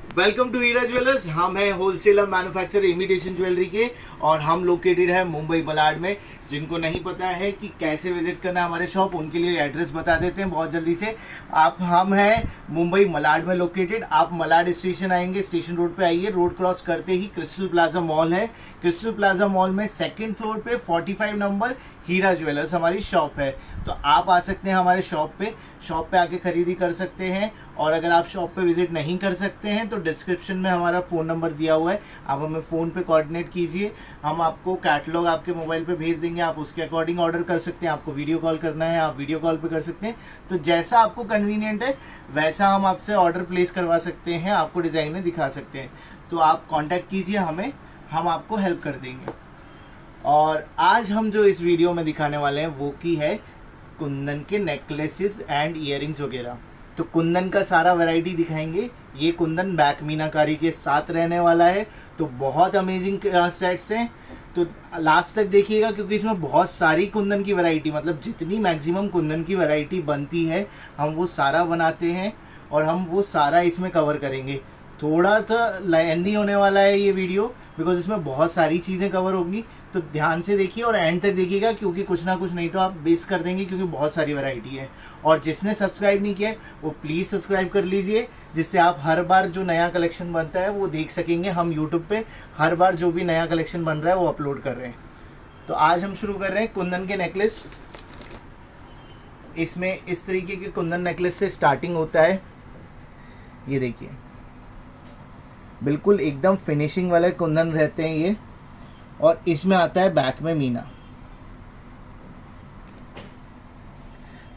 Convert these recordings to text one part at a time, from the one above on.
Welcome to Heera jewellers. हम हैं wholesaler manufacturer imitation jewellery के और हम लोकेटेड है मुंबई मलाड में। जिनको नहीं पता है कि कैसे विजिट करना है हमारे शॉप, उनके लिए एड्रेस बता देते हैं बहुत जल्दी से। हम हैं मुंबई मलाड में लोकेटेड। आप मलाड स्टेशन आएंगे, स्टेशन रोड पे आइए, रोड क्रॉस करते ही क्रिस्टल प्लाजा मॉल है। क्रिस्टल प्लाजा मॉल में सेकंड फ्लोर पे 45 नंबर हीरा ज्वेलर्स हमारी शॉप है। तो आप आ सकते हैं हमारे शॉप पे आके खरीदी कर सकते हैं। और अगर आप शॉप पे विजिट नहीं कर सकते हैं तो डिस्क्रिप्शन में हमारा फ़ोन नंबर दिया हुआ है, आप हमें फ़ोन पे कोऑर्डिनेट कीजिए। हम आपको कैटलॉग आपके मोबाइल पे भेज देंगे, आप उसके अकॉर्डिंग ऑर्डर कर सकते हैं। आपको वीडियो कॉल करना है, आप वीडियो कॉल पे कर सकते हैं। तो जैसा आपको कन्वीनियंट है वैसा हम आपसे ऑर्डर प्लेस करवा सकते हैं, आपको डिज़ाइनें दिखा सकते हैं। तो आप कॉन्टैक्ट कीजिए हमें, हम आपको हेल्प कर देंगे। और आज हम जो इस वीडियो में दिखाने वाले हैं वो की है कुंदन के नेकलेसेस एंड इयररिंग्स वगैरह। तो कुंदन का सारा वैरायटी दिखाएंगे। ये कुंदन बैक मीनाकारी के साथ रहने वाला है। तो बहुत अमेजिंग सेट्स हैं, तो लास्ट तक देखिएगा क्योंकि इसमें बहुत सारी कुंदन की वैरायटी, मतलब जितनी मैक्सिमम कुंदन की वैरायटी बनती है हम वो सारा बनाते हैं और हम वो सारा इसमें कवर करेंगे। थोड़ा सा लेंदी होने वाला है ये वीडियो बिकॉज इसमें बहुत सारी चीज़ें कवर होंगी। तो ध्यान से देखिए और एंड तक देखिएगा क्योंकि कुछ ना कुछ नहीं तो आप बेस कर देंगे, क्योंकि बहुत सारी वैरायटी है। और जिसने सब्सक्राइब नहीं किया है वो प्लीज़ सब्सक्राइब कर लीजिए, जिससे आप हर बार जो नया कलेक्शन बनता है वो देख सकेंगे। हम यूट्यूब पे हर बार जो भी नया कलेक्शन बन रहा है वो अपलोड कर रहे हैं। तो आज हम शुरू कर रहे हैं कुंदन के नेकलेस। इसमें इस तरीके के कुंदन नेकलेस से स्टार्टिंग होता है। ये देखिए बिल्कुल एकदम फिनिशिंग वाले कुंदन रहते हैं ये। और इसमें आता है बैक में मीना।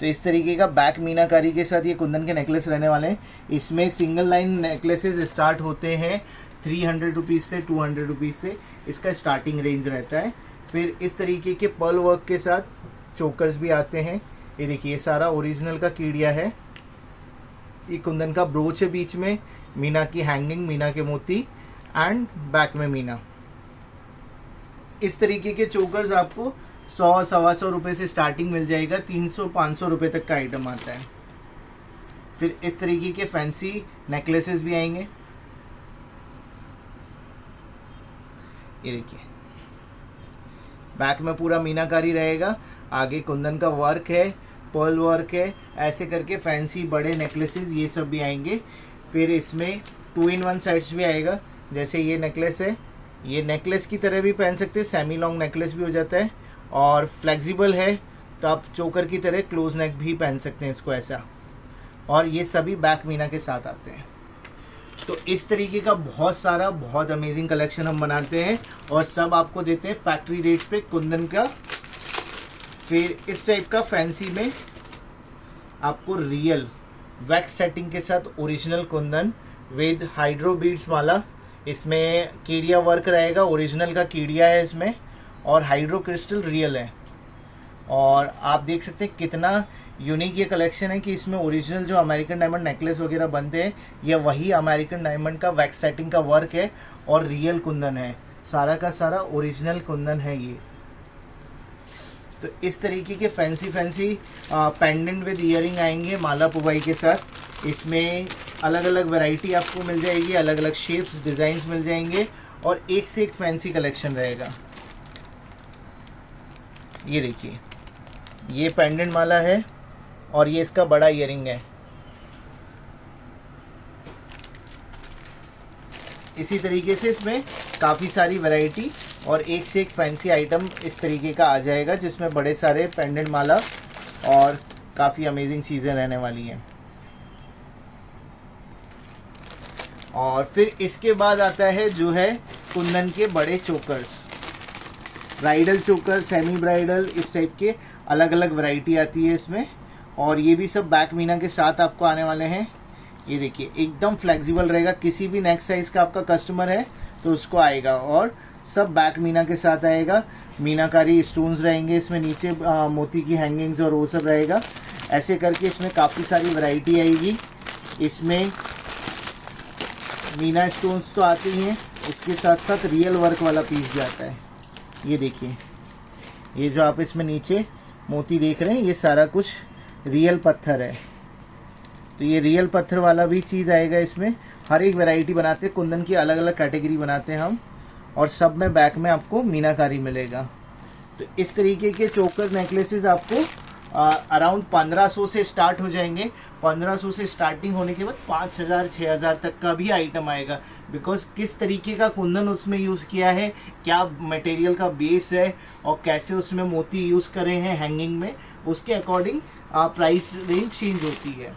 तो इस तरीके का बैक मीनाकारी के साथ ये कुंदन के नेकलेस रहने वाले हैं। इसमें सिंगल लाइन नेकलेसेस स्टार्ट होते हैं 300 रुपीज़ से 200 रुपीज़ से, इसका स्टार्टिंग रेंज रहता है। फिर इस तरीके के पर्ल वर्क के साथ चोकर्स भी आते हैं। ये देखिए सारा ओरिजिनल का कीड़िया है। ये कुंदन का ब्रोच है, बीच में मीना की हैंगिंग, मीना के मोती एंड बैक में मीना। इस तरीके के चोकर्स आपको 100-125 रुपये से स्टार्टिंग मिल जाएगा, 300-500 रुपये तक का आइटम आता है। फिर इस तरीके के फैंसी नेकलेसेस भी आएंगे। ये देखिए बैक में पूरा मीनाकारी रहेगा, आगे कुंदन का वर्क है, पर्ल वर्क है, ऐसे करके फैंसी बड़े नेकलेसेस ये सब भी आएंगे। फिर इसमें 2-in-1 सेट्स भी आएगा। जैसे ये नेकलेस है, ये नेकलेस की तरह भी पहन सकते हैं, सेमी लॉन्ग नेकलेस भी हो जाता है। और फ्लेक्सिबल है तो आप चोकर की तरह क्लोज नेक भी पहन सकते हैं इसको ऐसा। और ये सभी बैक मीना के साथ आते हैं। तो इस तरीके का बहुत अमेजिंग कलेक्शन हम बनाते हैं और सब आपको देते हैं फैक्ट्री रेट पे कुंदन का। फिर इस टाइप का फैंसी में आपको रियल वैक्स सेटिंग के साथ original kundan with hydro beads माला। इसमें कीड़िया वर्क रहेगा, ओरिजिनल का कीड़िया है इसमें, और हाइड्रो क्रिस्टल रियल है। और आप देख सकते हैं कितना यूनिक ये कलेक्शन है कि इसमें ओरिजिनल जो अमेरिकन डायमंड नेकलेस वगैरह बनते हैं ये वही अमेरिकन डायमंड का वैक्स सेटिंग का वर्क है और रियल कुंदन है, सारा का सारा ओरिजिनल कुंदन है ये। तो इस तरीके के फैंसी पेंडेंट विद ईयरिंग आएंगे माला पुबाई के साथ। इसमें अलग अलग वैरायटी आपको मिल जाएगी, अलग अलग शेप्स डिज़ाइंस मिल जाएंगे और एक से एक फैंसी कलेक्शन रहेगा। ये देखिए ये पेंडेंट माला है और ये इसका बड़ा ईयरिंग है। इसी तरीके से इसमें काफ़ी सारी वैरायटी और एक से एक फैंसी आइटम इस तरीके का आ जाएगा, जिसमें बड़े सारे पेंडेंट माला और काफ़ी अमेजिंग चीज़ें रहने वाली हैं। और फिर इसके बाद आता है जो है कुंदन के बड़े चोकर्स, ब्राइडल चोकर, सेमी ब्राइडल, इस टाइप के अलग अलग वैरायटी आती है इसमें। और ये भी सब बैक मीना के साथ आपको आने वाले हैं। ये देखिए एकदम फ्लेक्सिबल रहेगा, किसी भी नेक साइज़ का आपका कस्टमर है तो उसको आएगा। और सब बैक मीना के साथ आएगा। मीनाकारी स्टोन्स रहेंगे इसमें, नीचे मोती की हैंगिंग्स और वो सब रहेगा। ऐसे करके इसमें काफ़ी सारी वैरायटी आएगी। इसमें मीना स्टोन्स तो आते ही हैं, उसके साथ साथ रियल वर्क वाला पीस भी आता है। ये देखिए ये जो आप इसमें नीचे मोती देख रहे हैं ये सारा कुछ रियल पत्थर है। तो ये रियल पत्थर वाला भी चीज़ आएगा इसमें। हर एक वैरायटी बनाते हैं, कुंदन की अलग अलग कैटेगरी बनाते हैं हम, और सब में बैक में आपको मीनाकारी मिलेगा। तो इस तरीके के चोकर नेकलेसेस आपको अराउंड 1500 से स्टार्ट हो जाएंगे। 1500 से स्टार्टिंग होने के बाद 5000 6000 तक का भी आइटम आएगा। बिकॉज किस तरीके का कुंदन उसमें यूज़ किया है, क्या मटेरियल का बेस है, और कैसे उसमें मोती यूज़ करे हैं हैंगिंग में, उसके अकॉर्डिंग प्राइस रेंज चेंज होती है।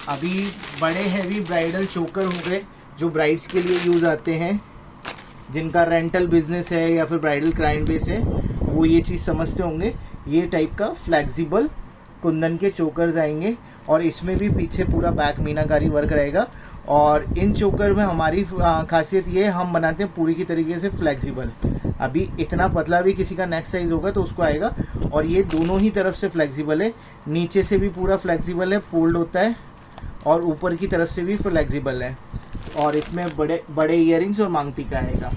अभी बड़े हैवी ब्राइडल चोकर हो गए जो ब्राइड्स के लिए यूज़ आते हैं, जिनका रेंटल बिजनेस है या फिर ब्राइडल क्लाइंट बेस है, वो ये चीज़ समझते होंगे। ये टाइप का फ्लेक्सिबल कुंदन के चोकर्स आएंगे, और इसमें भी पीछे पूरा बैक मीनाकारी वर्क रहेगा। और इन चोकर में हमारी खासियत ये है, हम बनाते हैं पूरी की तरीके से फ्लेक्सिबल। अभी इतना पतला भी किसी का नेक साइज होगा तो उसको आएगा, और ये दोनों ही तरफ से फ्लेक्सिबल है, नीचे से भी पूरा फ्लेक्सिबल है, फोल्ड होता है, और ऊपर की तरफ से भी फ्लेक्सिबल है। और इसमें बड़े बड़े इयररिंग्स और मांग टीका आएगा।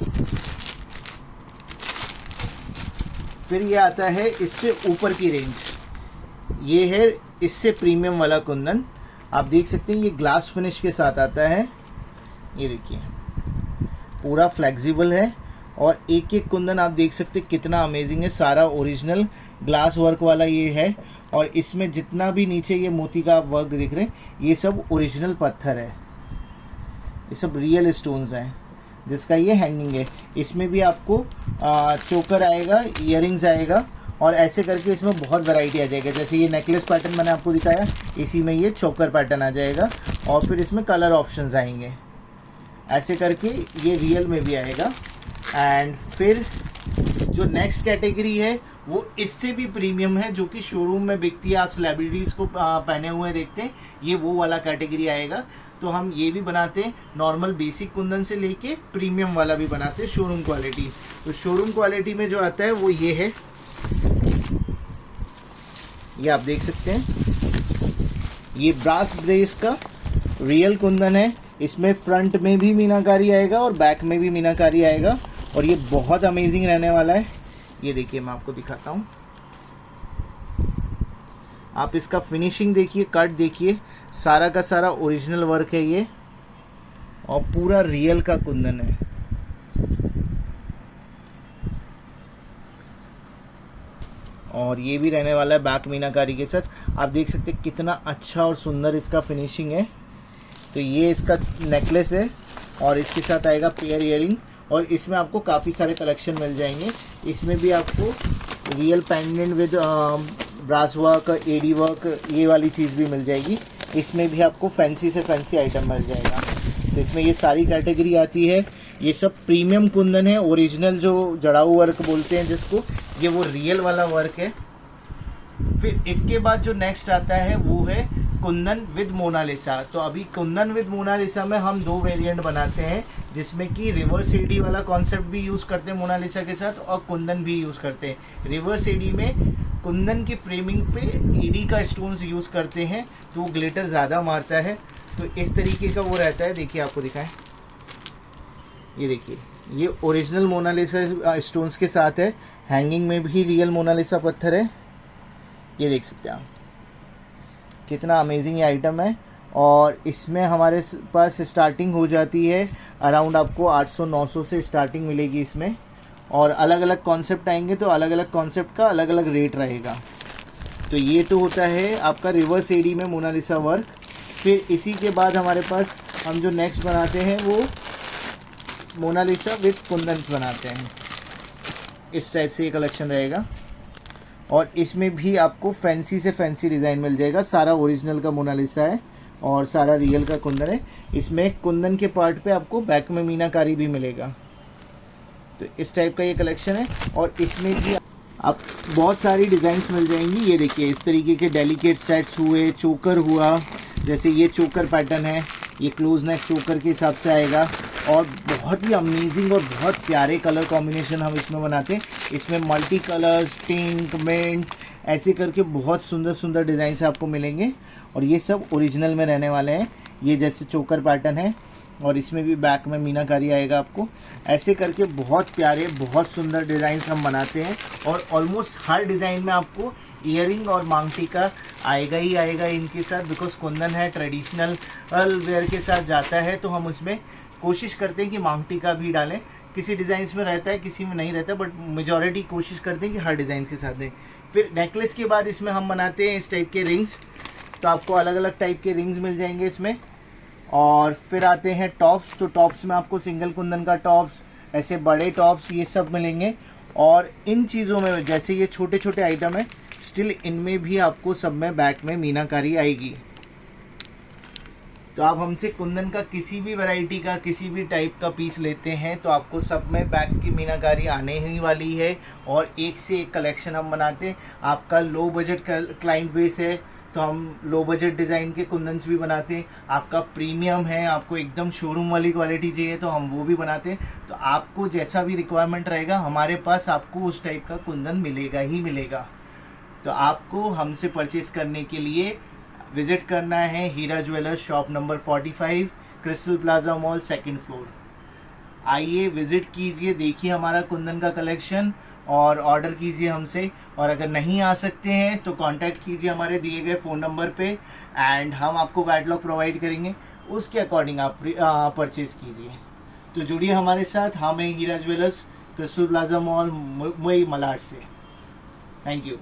फिर ये आता है इससे ऊपर की रेंज, ये है इससे प्रीमियम वाला कुंदन। आप देख सकते हैं ये ग्लास फिनिश के साथ आता है। ये देखिए पूरा फ्लेक्सिबल है, और एक एक कुंदन आप देख सकते हैं कितना अमेजिंग है। सारा ओरिजिनल ग्लास वर्क वाला ये है, और इसमें जितना भी नीचे ये मोती का आप वर्क दिख रहे हैं, ये सब ओरिजिनल पत्थर है, ये सब रियल स्टोन्स हैं, जिसका ये हैंगिंग है। इसमें भी आपको चोकर आएगा, इयररिंग्स आएगा, और ऐसे करके इसमें बहुत वैरायटी आ जाएगा। जैसे ये नेकलेस पैटर्न मैंने आपको दिखाया, इसी में ये चोकर पैटर्न आ जाएगा, और फिर इसमें कलर ऑप्शंस आएंगे। ऐसे करके ये रियल में भी आएगा। एंड फिर जो नेक्स्ट कैटेगरी है वो इससे भी प्रीमियम है, जो कि शोरूम में बिकती है, आप सेलिब्रिटीज़ को पहने हुए देखते हैं, ये वो वाला कैटेगरी आएगा। तो हम ये भी बनाते हैं, नॉर्मल बेसिक कुंदन से लेके प्रीमियम वाला भी बनाते हैं, शोरूम क्वालिटी। तो शोरूम क्वालिटी में जो आता है वो ये है, ये आप देख सकते हैं, ये ब्रास ब्रेस का रियल कुंदन है। इसमें फ्रंट में भी मीनाकारी आएगा और बैक में भी मीनाकारी आएगा, और ये बहुत अमेजिंग रहने वाला है। ये देखिए मैं आपको दिखाता हूँ, आप इसका फिनिशिंग देखिए, कट देखिए, सारा का सारा ओरिजिनल वर्क है ये, और पूरा रियल का कुंदन है। और ये भी रहने वाला है बैक मीनाकारी के साथ। आप देख सकते हैं कितना अच्छा और सुंदर इसका फिनिशिंग है। तो ये इसका नेकलेस है, और इसके साथ आएगा पेयर इयरिंग, और इसमें आपको काफ़ी सारे कलेक्शन मिल जाएंगे। इसमें भी आपको real pendant with brass work, AD work, ये वाली चीज़ भी मिल जाएगी। इसमें भी आपको फैंसी से फैंसी आइटम मिल जाएगा। तो इसमें ये सारी कैटेगरी आती है। ये सब प्रीमियम कुंदन है, ओरिजिनल जो जड़ाऊ वर्क बोलते हैं जिसको, ये वो रियल वाला वर्क है। फिर इसके बाद जो नेक्स्ट आता है वो है कुंदन विद मोनालिसा। तो अभी कुंदन विद मोनालिसा में हम दो वेरिएंट बनाते हैं, जिसमें कि रिवर्स एडी वाला कॉन्सेप्ट भी यूज़ करते हैं मोनालिसा के साथ, और कुंदन भी यूज़ करते हैं। रिवर्स एडी में कुंदन की फ्रेमिंग पे एडी का स्टोन्स यूज़ करते हैं, तो वो ग्लिटर ज़्यादा मारता है। तो इस तरीके का वो रहता है। देखिए आपको दिखाएं, ये देखिए ये ओरिजिनल मोनालिसा स्टोन्स के साथ है, हैंगिंग में भी रियल मोनालिसा पत्थर है। ये देख सकते हैं आप कितना अमेजिंग ये आइटम है। और इसमें हमारे पास स्टार्टिंग हो जाती है अराउंड, आपको 800-900 से स्टार्टिंग मिलेगी इसमें, और अलग अलग कॉन्सेप्ट आएंगे तो अलग अलग कॉन्सेप्ट का अलग अलग रेट रहेगा। तो ये तो होता है आपका रिवर्स एडी में मोनालिसा वर्क। फिर इसी के बाद हमारे पास हम जो नेक्स्ट बनाते हैं वो मोनालिसा विद कुंदन बनाते हैं। इस टाइप से ये कलेक्शन रहेगा, और इसमें भी आपको फैंसी से फैंसी डिज़ाइन मिल जाएगा। सारा ओरिजिनल का मोनालिसा है और सारा रियल का कुंदन है। इसमें कुंदन के पार्ट पे आपको बैक में मीनाकारी भी मिलेगा। तो इस टाइप का ये कलेक्शन है, और इसमें भी आप बहुत सारी डिज़ाइंस मिल जाएंगी। ये देखिए इस तरीके के डेलिकेट सेट्स हुए, चोकर हुआ, जैसे ये चोकर पैटर्न है, ये क्लोज नेक चोकर के हिसाब से आएगा, और बहुत ही अमेजिंग और बहुत प्यारे कलर कॉम्बिनेशन हम इसमें बनाते हैं। इसमें मल्टी कलर्स, पिंक, मिंट, ऐसे करके बहुत सुंदर सुंदर डिज़ाइन आपको मिलेंगे, और ये सब ओरिजिनल में रहने वाले हैं। ये जैसे चोकर पैटर्न है, और इसमें भी बैक में मीनाकारी आएगा आपको। ऐसे करके बहुत प्यारे बहुत सुंदर डिज़ाइन हम बनाते हैं, और ऑलमोस्ट हर डिज़ाइन में आपको ईयरिंग और मांग टीका आएगा ही आएगा इनके साथ, बिकॉज कुंदन है ट्रेडिशनल वेयर के साथ जाता है, तो हम उसमें कोशिश करते हैं कि मांग टीका भी डालें। किसी डिज़ाइन में रहता है, किसी में नहीं रहता, बट मेजॉरिटी कोशिश करते हैं कि हर डिज़ाइन के साथ दें। फिर नेकलेस के बाद इसमें हम बनाते हैं इस टाइप के रिंग्स, तो आपको अलग अलग टाइप के रिंग्स मिल जाएंगे इसमें। और फिर आते हैं टॉप्स, तो टॉप्स में आपको सिंगल कुंदन का टॉप्स, ऐसे बड़े टॉप्स, ये सब मिलेंगे। और इन चीज़ों में जैसे ये छोटे छोटे आइटम है, स्टिल इनमें भी आपको सब में बैक में मीनाकारी आएगी। तो आप हमसे कुंदन का किसी भी वैरायटी का किसी भी टाइप का पीस लेते हैं तो आपको सब में बैक की मीनाकारी आने ही वाली है। और एक से एक कलेक्शन हम बनाते हैं। आपका लो बजट क्लाइंट बेस है तो हम लो बजट डिज़ाइन के कुंदन्स भी बनाते हैं। आपका प्रीमियम है, आपको एकदम शोरूम वाली क्वालिटी चाहिए तो हम वो भी बनाते हैं। तो आपको जैसा भी रिक्वायरमेंट रहेगा हमारे पास आपको उस टाइप का कुंदन मिलेगा ही मिलेगा। तो आपको हमसे परचेस करने के लिए विजिट करना है Heera jewellers shop number 45 crystal plaza mall 2nd floor. आइए विजिट कीजिए, देखिए हमारा कुंदन का कलेक्शन और ऑर्डर कीजिए हमसे। और अगर नहीं आ सकते हैं तो कांटेक्ट कीजिए हमारे दिए गए फ़ोन नंबर पे एंड हम आपको कैटलॉग प्रोवाइड करेंगे, उसके अकॉर्डिंग आप परचेज़ कीजिए। तो जुड़िए हमारे साथ। हम हैं Heera jewellers crystal plaza mall Mumbai Malad से। Thank you.